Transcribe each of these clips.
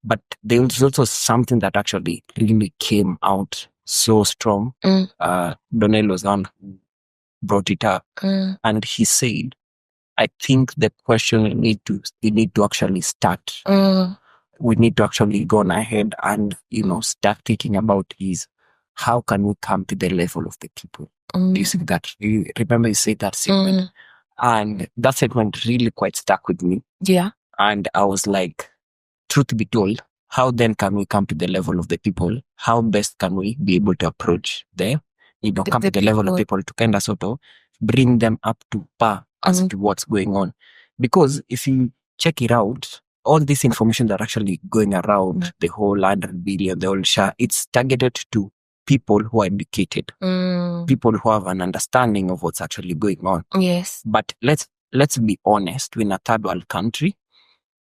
But there was also something that actually really came out so strong. Donnell was on who brought it up, and he said, I think the question we need to actually start. We need to actually go on ahead and, start thinking about is how can we come to the level of the people? Do you see that? You remember you said that segment? And that segment really quite stuck with me. Yeah. And I was like, truth be told, how then can we come to the level of the people? How best can we be able to approach them? Come to the level of people to kind of sort of bring them up to par as to what's going on. Because if you check it out, all this information that are actually going around, the whole 100 billion, the whole share, it's targeted to people who are educated, people who have an understanding of what's actually going on. Yes. But let's be honest, we're in a third world country.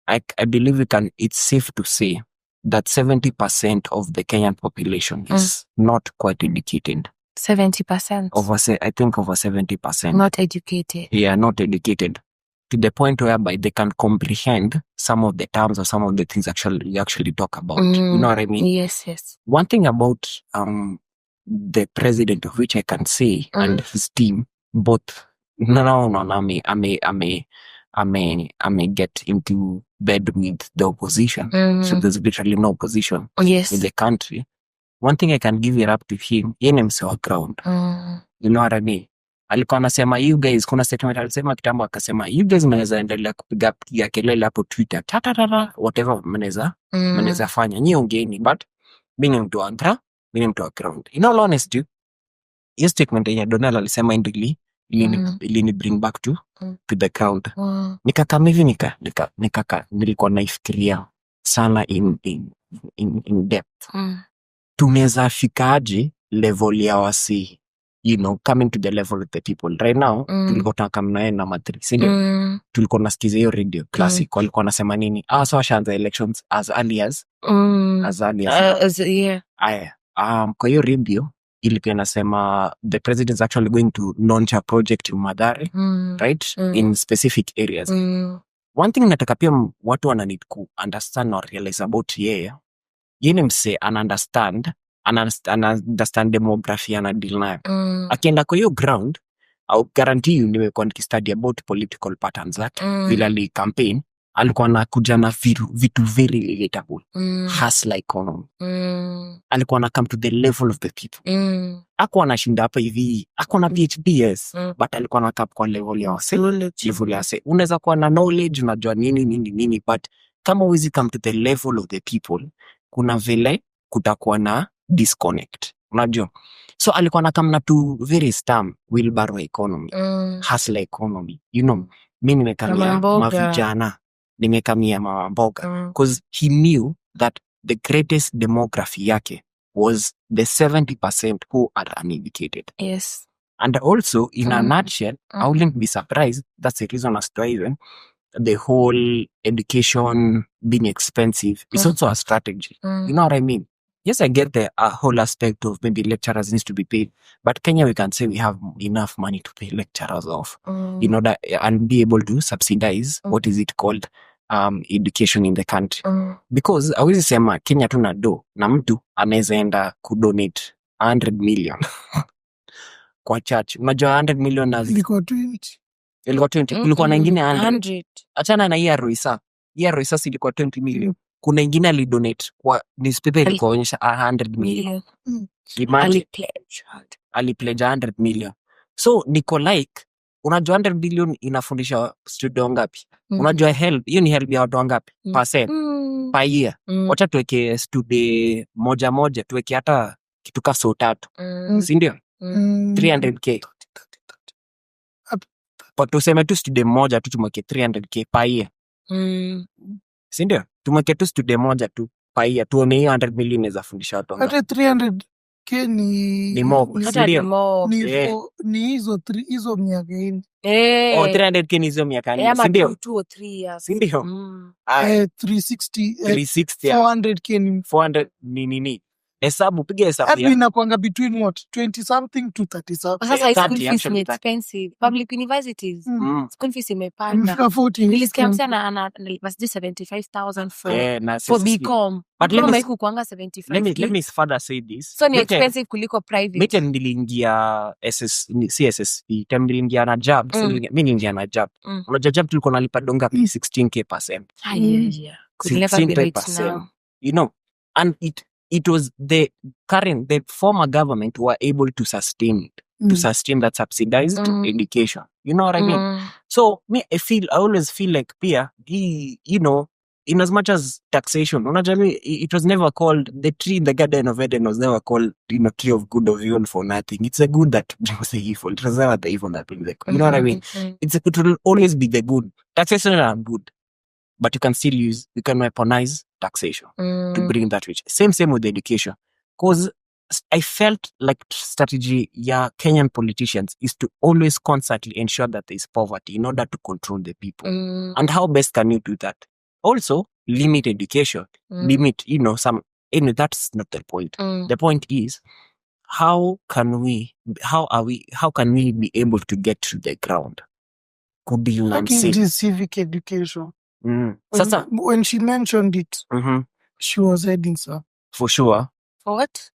I believe it's safe to say that 70% of the Kenyan population is not quite educated. 70%. I think over 70%. Not educated. Yeah, not educated. To the point whereby they can comprehend some of the terms or some of the things you actually talk about. You know what I mean? Yes. One thing about the president, of which I can say, and his team, both I may get into bed with the opposition. So there's literally no opposition in the country. One thing I can give it up to him, yeye ni mse wa ground. You know what I mean? Alikuwa anasema you guys, kuna statement alisema kitambo akasema you guys mnaweza endelea kupiga kelele hapo Twitter, whatever mnaweza fanya. Nyie ongeeni, but mimi ni mtu wa ground. In all honesty, hiyo statement ya Donald alisema ilini bring back to the ground. Nikakaa hivi nilikuwa naifikiria sana in depth. Tunaweza fikaje level ya wasi, coming to the level of the people right now. Tulikuwa tunakam naye na matri, ndio tulikuwa nasikiza hiyo radio classic, walikuwa nasema nini, so washaanza elections as early as yeah. Kwa hiyo radio ilikuwa nasema the president is actually going to launch a project in Mathare, right, in specific areas. One thing nataka pia watu wana need to understand or realize about yeye ni mse understand demography ana deal nayo. Akienda kwa hiyo ground, au guarantee you, nimekuwa nikistudy about political patterns zake, vile ali campaign, alikuwa anakuja na vitu very relatable. Hustler economy. Alikuwa na come to the level of the people. Hakuwa anashinda hapa hivi, hakuwa na PhD, yes, but alikuwa na come kwa level ya wase. Unaweza kuwa na knowledge, unajua nini, but kama huwezi come to the level of the people, kuna vile kutakuwa na disconnect, unajua. So alikuwa na come na to very stam wheelbarrow economy, hustler economy, mimi nimekamia mavijana, nimekamia mamboga, because he knew that the greatest demography yake was the 70% who are uneducated. Yes. And also, in a nutshell, I wouldn't be surprised, that's the reason as to even the whole education being expensive is also a strategy. You know what I mean? Yes, I get the whole aspect of maybe lecturers needs to be paid, but Kenya, we can say we have enough money to pay lecturers off, in order and be able to subsidize what is it called, education in the country. Because hawezi sema Kenya tuna do na mtu anaweza enda kudonate 100 million kwa church. Unajua 100 million ilikuwa 20. Kulikuwa na ingine 100. Achana na hii Roisa. Hii Roisa ilikuwa 20 million. Kuna ingine alidonate kwa newspaper ilikuwa onyesha 100 million. Alipledge 100 million. So niko like, unajua 100 billion inafundisha student ngapi? Unajua help, hiyo ni help ya watu wangapi? Percent per year. Wacha tuweke student moja, tuweke hata kitu ka so 3. Si ndio? 300k. Kwa tuseme tu student moja tu tumweke 300k per year. Si ndio? Tumweke tu student moja tu per year. Tuone hiyo 100 million inaweza fundisha watu wangapi? Hata 300k ni mob. Ni hizo miaka hii. 300k ni hizo miaka hii. Si ndio? 2 or 3 years. Si ndio? 360 400k ni 400 ni nini? piga hesabu Hadi inakuanga between what 20 something to 30 something. Sasa school 30, fees actually ni 30. expensive. Public universities. School fees imepanda. Imefika 40. Nilisikia msana analipa 75,000 for BCom. But Kama haiku kuanga 75. let me further say this. So ni expensive kuliko private. Mimi niliingia CSSP, niliingia na job, mimi niliingia na job. Unajua job tulikuwa nalipa donga 16k per sem. Yeah. Could never be right now. You know, and it was the former government were able to sustain it, to sustain that subsidized education. You know what I mean? So me, I always feel like pia, you know, in as much as taxation, it was never called, the tree in the Garden of Eden was never called, you know, tree of good or evil for nothing. It's a good that brings the evil. It was never the evil that brings the good. You know what I mean? It will always be the good. Taxation are good. But you can weaponize taxation to bring that rich. Same with education. Because I felt like strategy, Kenyan politicians is to always constantly ensure that there is poverty in order to control the people. And how best can you do that? Also, limit education. Limit, that's not the point. The point is, how can we be able to get to the ground? Could be civic education. Sasa, when she mentioned it, she was heading, sir. For sure. For what?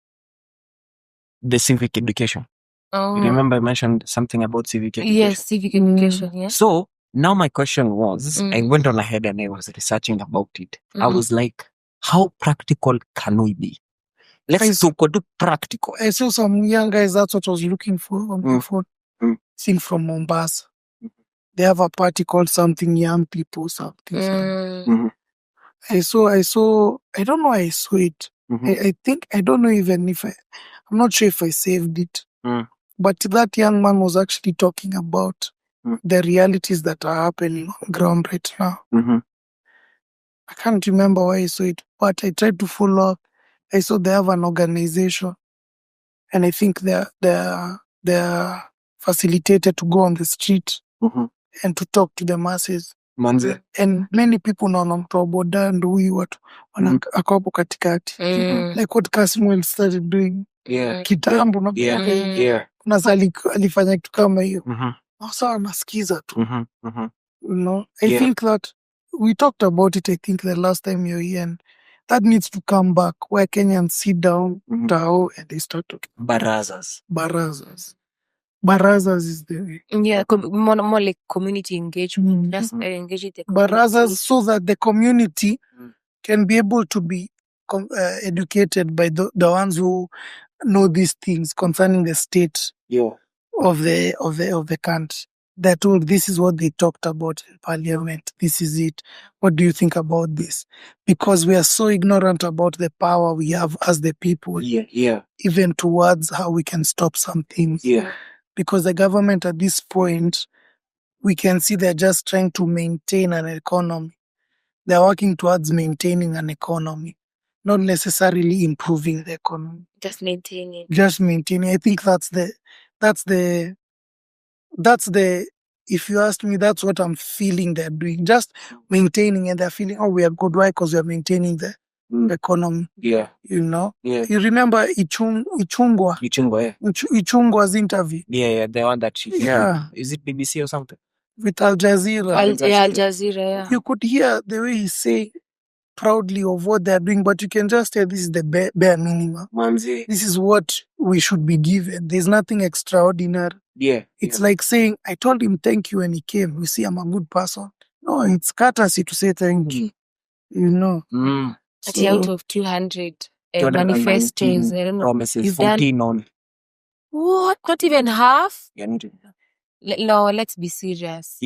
The civic education. You remember I mentioned something about civic education? Yes, civic education, yes. So, now my question was, I went on ahead and I was researching about it. I was like, how practical can we be? Let's do practical. I saw some young guys, that's what I was looking for on my phone. Seen from Mombasa. They have a party called something young people, something. I saw, I don't know, I saw it. I think, I don't know even if I'm not sure if I saved it. But that young man was actually talking about the realities that are happening on ground right now. I can't remember why I saw it, but I tried to follow up. I saw they have an organization, and I think they're facilitated to go on the street and to talk to the masses. Manze. And many people now boda ndo huyu watu akawapo katikati. Like what Casimwell started doing. Kitambo na kuna alifanya kitu kama hiyo. Sasa anasikiza tu. You know, I think that we talked about it, I think the last time you're here, and that needs to come back where Kenyans sit down, and they start talking. Barazas is the way. Yeah, more like community engagement. Just engaging the community. Barazas, so that the community can be able to be educated by the ones who know these things concerning the state of the country. They're told this is what they talked about in parliament. This is it. What do you think about this? Because we are so ignorant about the power we have as the people. Even towards how we can stop some things. Because the government at this point, we can see they're just trying to maintain an economy. They're working towards maintaining an economy, not necessarily improving the economy. Just maintaining. I think that's the, if you ask me, that's what I'm feeling they're doing. Just maintaining, and they're feeling, we are good. Why? Because we are maintaining the economy. You know? You remember Ichungwa's interview? The one that she is it BBC or something? With Al Jazeera. Al Jazeera, You could hear the way he's saying proudly of what they're doing, but you can just tell this is the bare minimum. Manzi. This is what we should be given. There's nothing extraordinary. It's like saying, I told him thank you when he came. You see, I'm a good person. No, it's courtesy to say thank you. You know. Out of 200 manifestos, I don't know. Promises 14 on. What? Not even half? No, let's be serious.